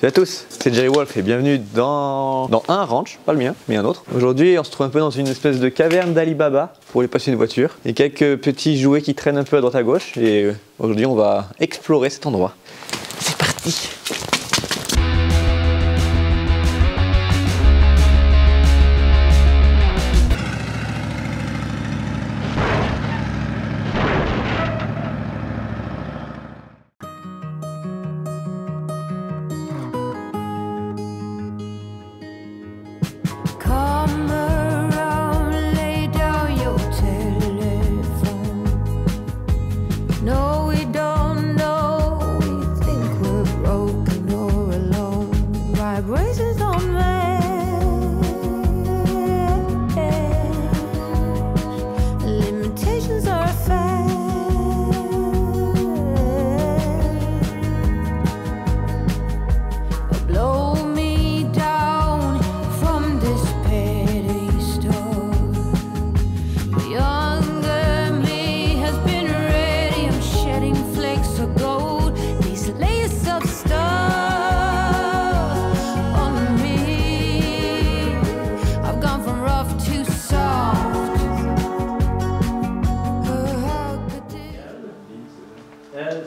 Salut à tous, c'est Jerry Wolf et bienvenue dans un ranch, pas le mien, mais un autre. Aujourd'hui, on se trouve un peu dans une espèce de caverne d'Ali Baba pour les passionnés de voiture. Et quelques petits jouets qui traînent un peu à droite à gauche. Et aujourd'hui, on va explorer cet endroit. C'est parti!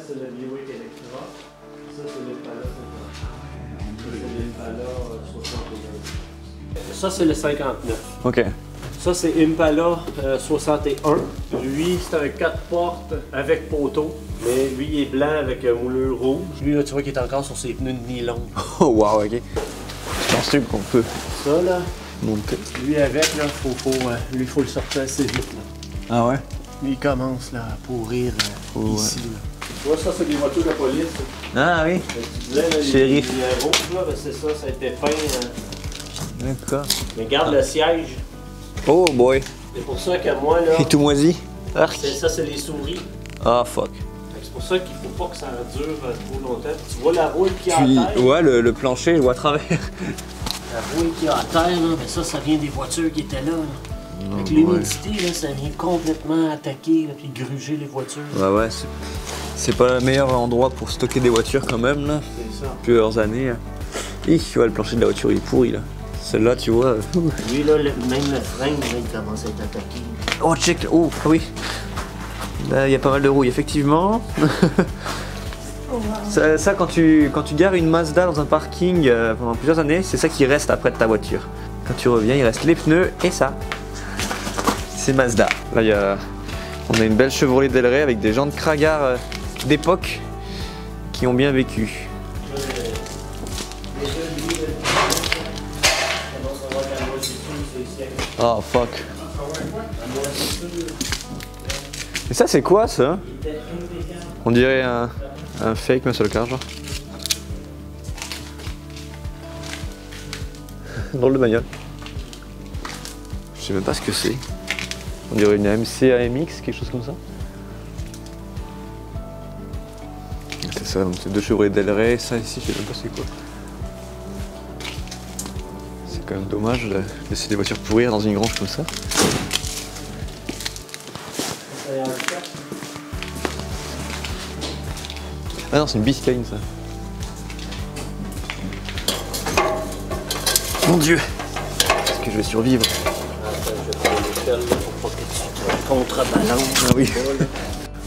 C'est le Buick Electra. Ça, c'est l'Impala 59. Ça, c'est le 59. Ok. Ça, c'est Impala 61. Lui, c'est un 4 portes avec poteau. Mais lui, il est blanc avec un moulure rouge. Lui, là, tu vois qu'il est encore sur ses pneus de nylon. Oh, wow, ok. Je pense qu'on peut Ça, là, monter. lui, avec, là, lui, faut le sortir assez vite. Là. Ah ouais? Lui, il commence là, à pourrir ici. Ouais. Là. Tu vois, ça, c'est des voitures de police. Ah oui? Tu disais, là, Shérif. Les rouges, là, ben, c'est ça, ça a été peint. D'accord. Mais regarde le siège. Oh boy. C'est pour ça que moi, là, Et tout moisi? ça, c'est les souris. Ah fuck. C'est pour ça qu'il faut pas que ça dure trop longtemps. Tu vois la rouille qui est à terre? Ouais, le plancher, je vois à travers. La rouille qui est à terre, là, ben ça vient des voitures qui étaient là. Avec l'humidité, là, ça vient complètement attaquer et gruger les voitures. Ouais, c'est pas le meilleur endroit pour stocker des voitures quand même, là. C'est ça. Plusieurs années. Tu vois, le plancher de la voiture, il est pourri, là. Celle-là, tu vois. Lui, là, même le frein, là, il commence à être attaqué. Oh, check. Oh, ah oui. Là, il y a pas mal de rouille, effectivement. Oh, wow. Ça quand tu gares une Mazda dans un parking pendant plusieurs années, c'est ça qui reste après de ta voiture. Quand tu reviens, il reste les pneus et ça. C'est Mazda. Là, on a une belle Chevrolet Del Rey avec des jantes Kragar d'époque qui ont bien vécu. Oh fuck. Et ça c'est quoi ça? On dirait un fake muscle car genre. Drôle de bagnole. Je sais même pas ce que c'est. On dirait une AMC AMX, quelque chose comme ça. C'est ça, donc c'est deux Chevrolet Del Rey. Ça ici, je sais même pas c'est quoi. C'est quand même dommage de laisser des voitures pourrir dans une grange comme ça. Ah non, c'est une Biscayne ça. Mon Dieu! Est-ce que je vais survivre? Attends, je vais prendre l'échelle pour pas que tu contrebalances. Ah oui.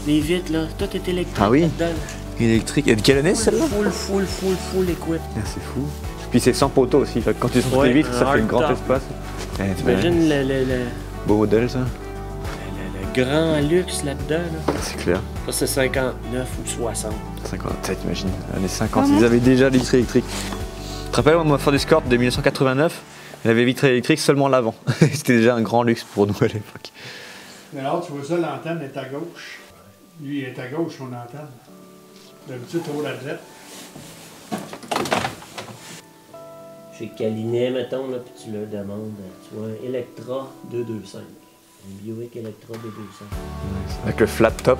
Les vitres, là, tout est électrique. Ah oui? Là-dedans. Électrique. Et de quelle année celle-là? Full équipe. Ah, c'est fou. Puis c'est sans poteau aussi, fait que quand tu sors les vitres, ça fait un grand espace. T'imagines le beau modèle ça. grand luxe là-dedans. Là. C'est clair. Ça, c'est 59 ou 60. 57, imagine. Années 50, ils avaient déjà les vitres électriques. Tu te rappelles, moi, ma Ford Escort de 1989, elle avait vitres électriques seulement l'avant. C'était déjà un grand luxe pour nous à l'époque. Mais alors, tu vois ça, l'antenne est à gauche. Lui, il est à gauche, son antenne. D'habitude, tu la droite. Chez Calinet, mettons, là, puis tu leur demandes, tu vois, un Electra 225. Un Buick Electra 225. Avec le flat top.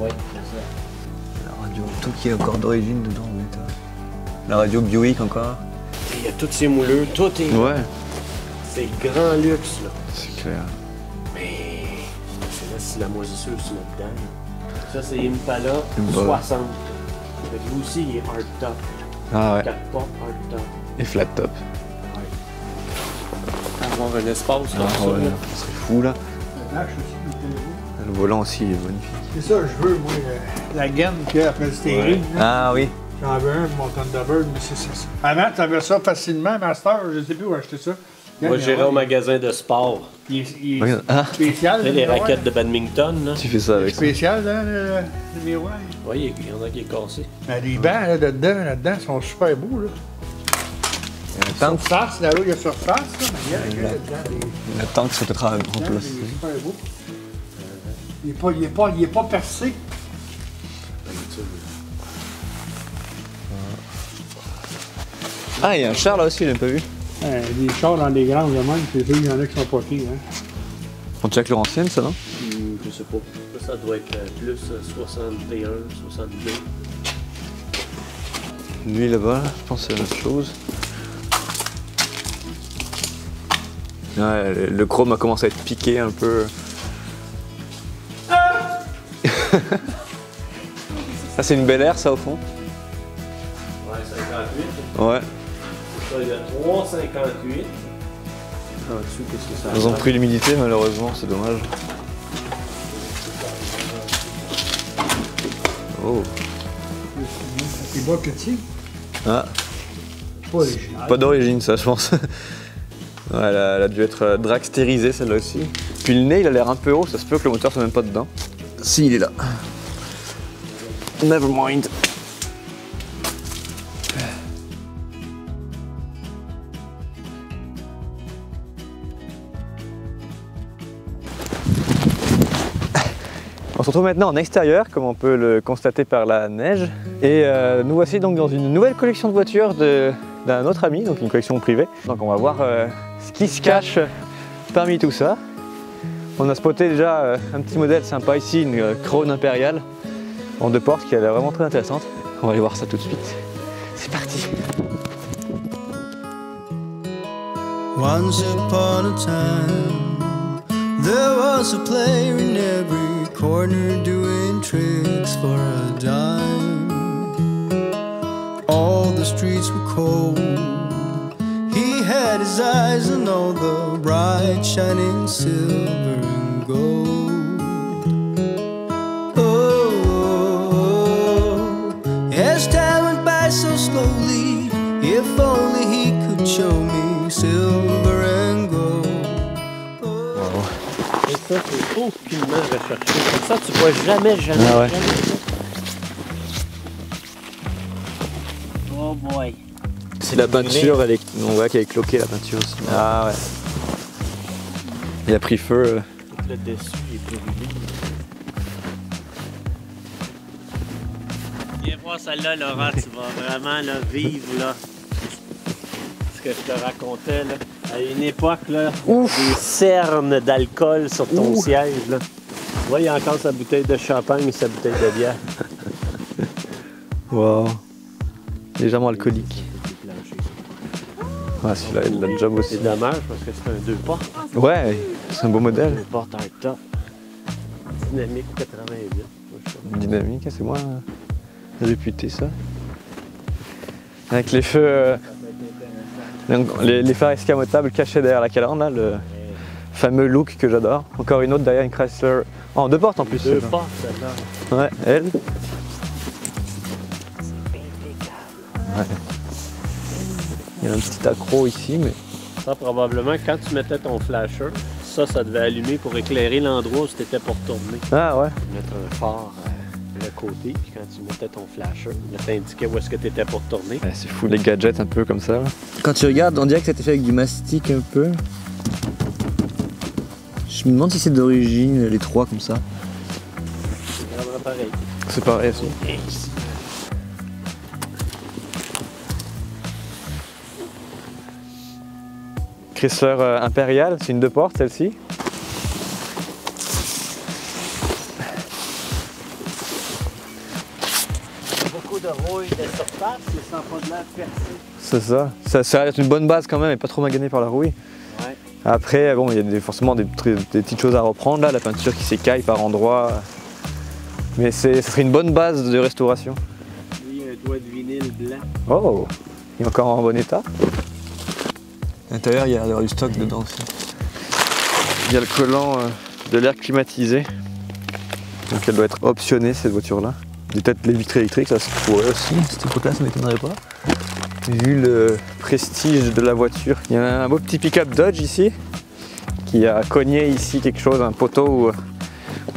Ouais, c'est ça. La radio, tout qui est encore d'origine dedans. Oui, la radio Buick encore. Il y a toutes ces moulures, tout est. Ouais. C'est grand luxe, là. C'est clair. Mais. C'est la moisissure sur là-dedans. Ça, c'est Impala Impala. 60. Fait que lui aussi, il est hard top. Ah ouais. 4 portes, hardtop. Et flat top. Avoir un espace comme Ah ça. ouais, Là. c'est fou là. Le dash aussi, il était beau. Le volant aussi il est magnifique. C'est ça, je veux, moi, la gaine qu'il y a après le steering. Ah oui. J'en veux un de mon Thunderbird, mais c'est ça. Avant, tu avais ça facilement, Master, je sais plus où acheter ça. Moi, j'irai au magasin de sport. Il est Regarde. Ah, spécial. Tu sais, le les miroir. raquettes de badminton, là. tu fais ça avec ça. Spécial, là, le miroir. Oui, il y en a qui est cassé. Mais les bancs là-dedans sont super beaux. Là. La tente, Surface, là-haut, il y a surface. Là, mais il y a là-dedans des. la tente c'est peut-être à Il est remplacer. super beau. Il est pas percé. Ah, il y a un char là aussi, je l'ai pas vu. Des chars dans des grandes de même, c'est sûr qu'il y en a qui sont pas pires. Hein. On check leur ancienne, ça, non? Je sais pas. Ça doit être plus 61, 62. Lui là-bas, je pense que c'est la même chose. Ouais, le chrome a commencé à être piqué un peu. Ça, c'est une Bel Air, ça, au fond? Ouais, 58. Ouais. Ça, il y a 3,58. En dessous, qu'est-ce que ça Ils ont a? pris l'humidité, malheureusement, c'est dommage. Oh. C'est bas petit, Ah, pas original. pas d'origine, ça, je pense. Ouais, elle a dû être dragsterisée, celle-là aussi. Puis le nez, il a l'air un peu haut, ça se peut que le moteur soit même pas dedans. Si, il est là. Never mind. On se retrouve maintenant en extérieur, comme on peut le constater par la neige. Et nous voici donc dans une nouvelle collection de voitures d'un autre ami, donc une collection privée. Donc on va voir ce qui se cache parmi tout ça. On a spoté déjà un petit modèle sympa ici, une Krone impériale en 2 portes qui a l'air vraiment très intéressante. On va aller voir ça tout de suite. C'est parti! Once upon a time, there was a player in every corner doing tricks for a dime. All the streets were cold. He had his eyes on all the bright shining silver and gold. Oh, as time went by so slowly, if only he could show me silver and gold. Et ça, c'est aucunement recherché. Comme ça, tu vois jamais. Ah ouais. Oh boy. Si la peinture, on voit qu'elle est cloquée la peinture aussi. Ah ouais. Il a pris feu. Tout le dessus il est brûlé. Viens voir celle-là, Laurent, tu vas vraiment là, vivre là. Ce que je te racontais là. À une époque, là, des cernes d'alcool sur ton siège. Là. Tu vois, il y a encore sa bouteille de champagne et sa bouteille de bière. Wow. Légèrement alcoolique. Ah, celui-là, il a le job aussi. C'est dommage parce que c'est un 2 portes. Ouais, c'est un beau modèle. 2 portes hardtop. Dynamique 88. Dynamique, c'est moi réputé ça. Avec les feux, les phares escamotables cachés derrière la calandre, là, le fameux look que j'adore. Encore une autre derrière une Chrysler. Oh, en 2 portes en plus. 2 portes, celle-là. Ouais, elle. Ouais. Il y a un petit accro ici, mais. Ça, probablement, quand tu mettais ton flasher, ça devait allumer pour éclairer l'endroit où c'était pour tourner. Ah ouais. Mettre un phare de côté, puis quand tu mettais ton flasher, il t'indiquait où est-ce que tu étais pour tourner. Ouais, c'est fou les gadgets un peu comme ça. Là. Quand tu regardes, on dirait que c'était fait avec du mastic un peu. Je me demande si c'est d'origine, les 3 comme ça. C'est vraiment pareil. C'est pareil aussi. Et ici. Chrysler impériale, c'est une 2 portes celle-ci. Beaucoup de rouille de surface, mais sans pas de l'air percé. C'est ça. Ça a l'air une bonne base quand même et pas trop magané par la rouille. Ouais. Après, bon, il y a forcément des petites choses à reprendre là, la peinture qui s'écaille par endroits. Mais ça serait une bonne base de restauration. Lui, bois de vinyle blanc. Oh, il est encore en bon état. À l'intérieur, il y a du stock dedans aussi. Il y a le collant de l'air climatisé. Donc elle doit être optionnée cette voiture-là. Peut-être les vitres électriques, ça se pourrait aussi. Cette époque-là, ça ne m'étonnerait pas. Vu le prestige de la voiture. Il y a un beau petit pick-up Dodge ici qui a cogné ici quelque chose, un poteau ou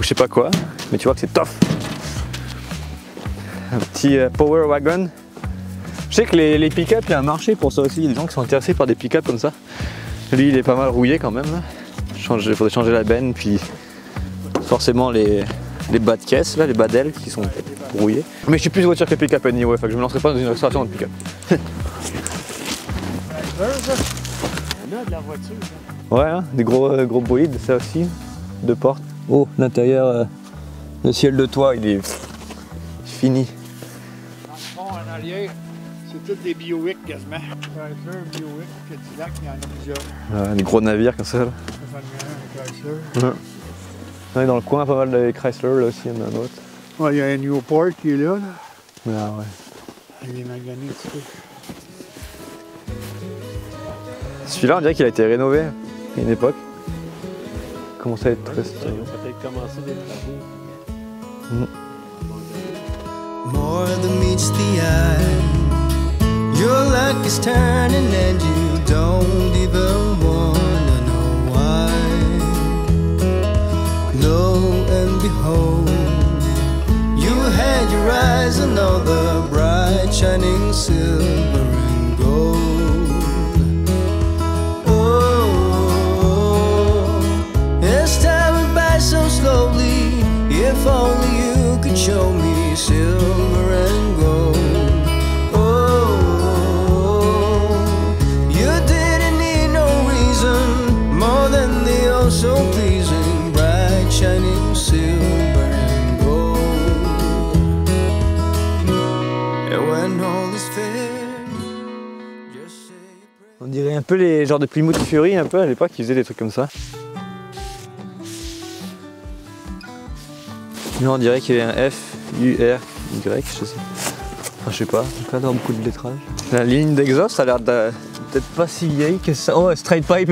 je sais pas quoi. Mais tu vois que c'est tough. Un petit Power Wagon. Je sais que les pick-up, il y a un marché pour ça aussi. Il y a des gens qui sont intéressés par des pick-up comme ça. Lui, il est pas mal rouillé quand même. Il faudrait changer la benne, puis forcément les bas de caisse, là, les bas d'ailes qui sont rouillés. Mais je suis plus voiture que pick-up anyway, fait que je me lancerai pas dans une restauration de pick-up. On a de la voiture. Ouais, hein, des gros bolides, ça aussi. Deux portes. Oh, l'intérieur, le ciel de toit, il est fini. Dans le fond, en arrière, c'est tous des Buick quasiment. Chrysler, Buick, Cadillac, il y en a plusieurs. Des gros navires comme ça. Là. Chrysler. Ouais. Ouais, dans le coin, pas mal de Chrysler, là aussi, il y en a un autre. Ouais, il y a un Newport qui est là. Ah ouais. Il est magané un petit peu. Celui-là, on dirait qu'il a été rénové à une époque. Il commence à être très Ça va peut-être commencer des travaux. More than meets the eye. Your luck is turning and you don't even wanna know why. Lo and behold, you had your eyes on all the bright shining silver and gold. Oh, as time went by so slowly, if only you could show me silver and gold. Oh, you didn't need no reason more than the oh so pleasing bright shining silver and gold. And when all is fair, just say a prayer. On dirait un peu les genres de Plymouth Fury, un peu à l'époque, ils faisaient des trucs comme ça. Là, on dirait qu'il y a un F, U, R, Y, je sais. Enfin, je sais pas, il pas d'avoir beaucoup de lettrage. La ligne d'exhaust a l'air peut-être pas si vieille que ça. Oh, straight pipe.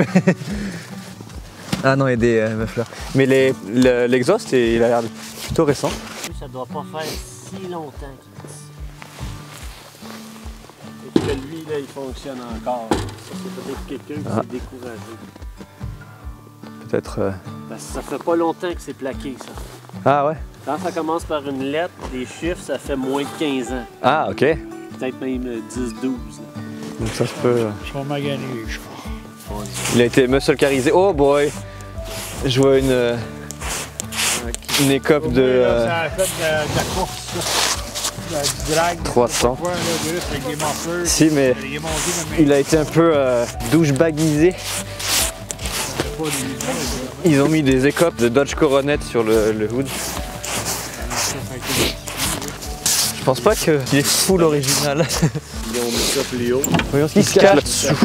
Ah non, il y a des mufflers. Mais l'exhaust, il a l'air plutôt récent. Ça doit pas faire si longtemps qu'il est. Et que lui, là, il fonctionne encore. Ça, c'est peut-être quelqu'un qui s'est découragé. Peut-être... Parce que ça fait pas longtemps que c'est plaqué, ça. Ah ouais? Quand ça commence par une lettre, des chiffres, ça fait moins de 15 ans. Ah, ok. Peut-être même 10-12. Donc ça se peut... Ils sont maganés, les chars. Il a été muscle carisé. Oh boy! Je vois une écope de... Ça a fait de la course, ça. Du drag. 300. Quoi, là, avec des morfleurs. Si, mais Il est monté comme il a été un peu douchebaguisé. Ils ont mis des écopes de Dodge Coronet sur le hood. Je pense pas qu'il est full original. Ils ont mis ça plus haut. Voyons ce qui se cache là-dessous.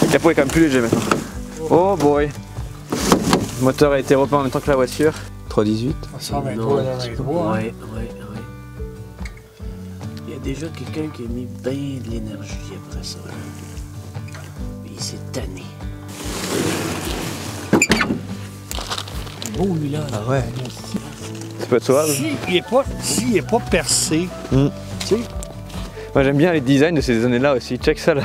Le capot est quand même plus léger maintenant. Oh boy! Le moteur a été repeint en même temps que la voiture. 318. 123 dans les droits. Ouais. Il y a déjà quelqu'un qui a mis bien de l'énergie après ça. Là. Il s'est tanné. Oh, lui là. Ah ouais. Ça peut être sauvage. S'il n'est pas percé, tu sais. Moi j'aime bien les designs de ces années-là aussi. Check ça là.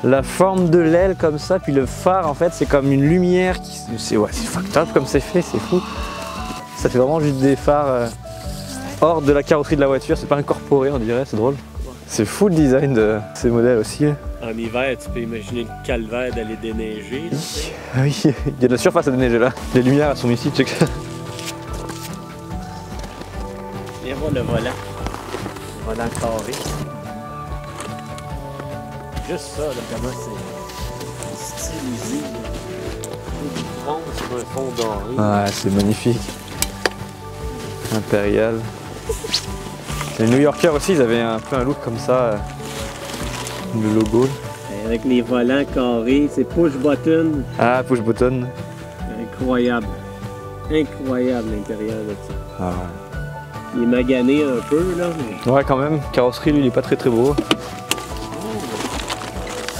La forme de l'aile comme ça, puis le phare en fait c'est comme une lumière qui... C'est fucked up comme c'est fait, c'est fou. Ça fait vraiment juste des phares hors de la carrosserie de la voiture, c'est pas incorporé on dirait, c'est drôle. C'est fou le design de ces modèles aussi. En hiver, tu peux imaginer le calvaire d'aller déneiger. Là, oui, il y a de la surface à déneiger là. Les lumières elles sont ici, check ça. Viens voir le volant. Le volant carré. Juste ça, là, comment c'est stylisé. Du bronze sur un fond doré. Ouais, c'est magnifique. Impérial. Les New Yorkers aussi, ils avaient un peu un look comme ça. Le logo. Et avec les volants carrés, c'est push button. Ah, push button. Incroyable. Incroyable l'intérieur de ça. Ah Il est magané un peu, là. Mais... Ouais, quand même. Carrosserie, lui, il est pas très beau.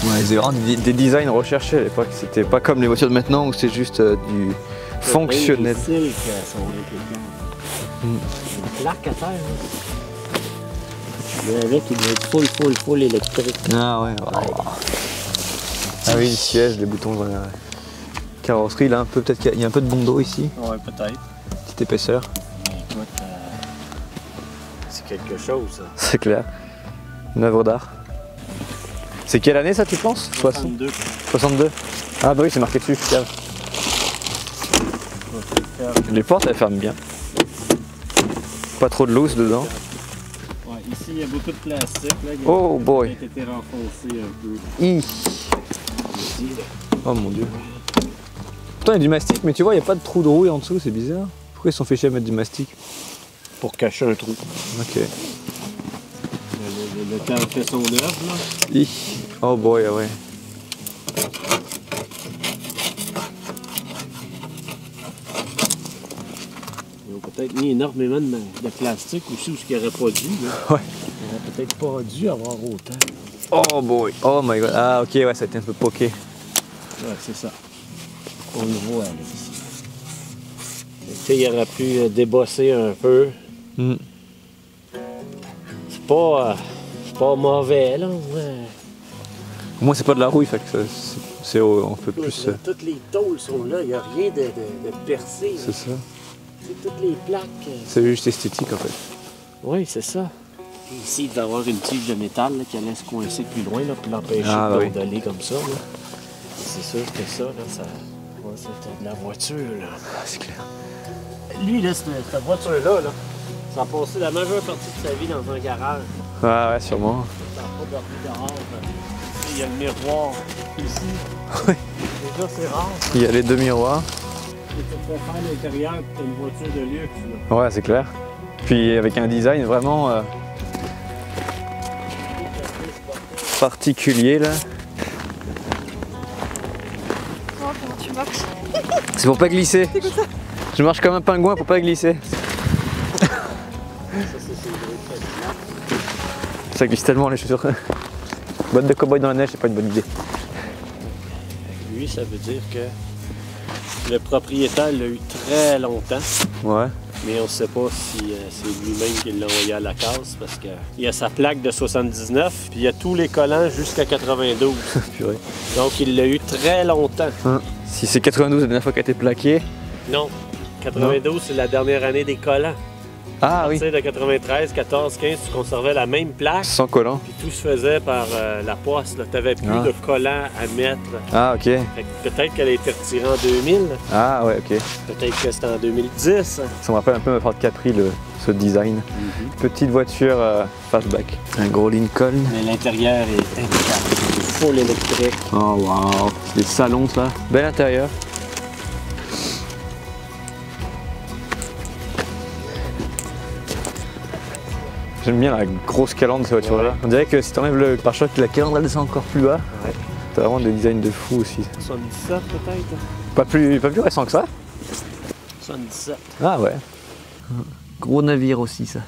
Ouais, c'est vraiment des designs recherchés à l'époque. C'était pas comme les voitures de maintenant où c'est juste du fonctionnel. Les silks sont impeccables. Une plaque à terre, là. Mais avec, il doit être full électrique. Ah ouais. Oh. Ah oui, le siège, les boutons. Voilà. Carrosserie, là, un peu, peut-être qu'il y a un peu de bandeau ici. Ouais, peut-être. Petite épaisseur. Mais écoute, c'est quelque chose, ça. C'est clair. Une œuvre d'art. C'est quelle année ça, tu penses? 62. 62. Ah bah oui, c'est marqué dessus. Cave. Les portes, elles ferment bien. Pas trop de loose dedans. Ouais, ici, il y a beaucoup de plastique. Là. Il y a Oh boy. a été renfoncé un peu. Hi. Ici, là. Oh mon dieu. Pourtant, il y a du mastic, mais tu vois, il n'y a pas de trou de rouille en dessous, c'est bizarre. Pourquoi ils se sont fait chier à mettre du mastic? Pour cacher un trou. Ok. Le temps fait son œuvre, là. Hi. Oh boy, ah ouais. Ils ont peut-être mis énormément de plastique aussi où ce qu'il n'aurait pas dû. Là. Ouais. Il n'aurait peut-être pas dû avoir autant. Oh boy. Oh my god. Ah ok, ouais, ça a été un peu poqué. Ouais, c'est ça. On le voit, là, ici. Tu sais, il aurait pu débosser un peu. Mm. C'est pas mauvais, là. Ouais. Au moins, c'est pas de la rouille, fait que c'est un peu plus. Toutes les tôles sont là, il n'y a rien de percé. C'est ça. C'est toutes les plaques. C'est juste esthétique en fait. Oui, c'est ça. Ici, il devait y avoir une tige de métal là, qui allait se coincer plus loin là, pour l'empêcher Ah, de oui. gondoler comme ça. Là. C'est sûr que ça, ouais, c'était de la voiture. Là. Ah, c'est clair. Lui, là, cette voiture-là, là, ça a passé la majeure partie de sa vie dans un garage. Ah ouais, sûrement. Ça n'a pas dormi dehors. Il y a le miroir ici. Oui. Déjà, c'est rare. Il y a les deux miroirs. Tu peux faire à l'intérieur, tu as une voiture de luxe. Là. Ouais, c'est clair. Puis avec un design vraiment particulier là. Oh, comment tu marches? C'est pour pas glisser. C'est quoi ça? Je marche comme un pingouin pour pas glisser. Ça glisse tellement les chaussures. Bottes de cow-boy dans la neige, c'est pas une bonne idée. Lui, ça veut dire que le propriétaire l'a eu très longtemps. Ouais. Mais on ne sait pas si c'est lui-même qui l'a envoyé à la casse parce qu'il y a sa plaque de 79 puis il y a tous les collants jusqu'à 92. Purée. Donc il l'a eu très longtemps. Hein. Si c'est 92 la dernière fois qu'elle a été plaquée. Non, 92 c'est la dernière année des collants. Ah oui. Tu sais, de 93, 14, 15, tu conservais la même plaque. Sans collant. Puis tout se faisait par la poste. Tu n'avais plus de collants à mettre. Ah ok. Fait que peut-être qu'elle a été retirée en 2000. Ah ouais ok. Peut-être que c'était en 2010. Ça me rappelle un peu ma Ford Capri ce design. Petite voiture fastback. Un gros Lincoln. Mais l'intérieur est impeccable. Full électrique. Oh wow. Les salons ça. Bel intérieur. J'aime bien la grosse calandre de cette voiture-là. On dirait que si tu enlèves le pare-choc, la calandre elle descend encore plus bas. Ouais. T'as vraiment des designs de fou aussi. 77 peut-être? Pas plus récent que ça. 77. Ah ouais. Gros navire aussi ça.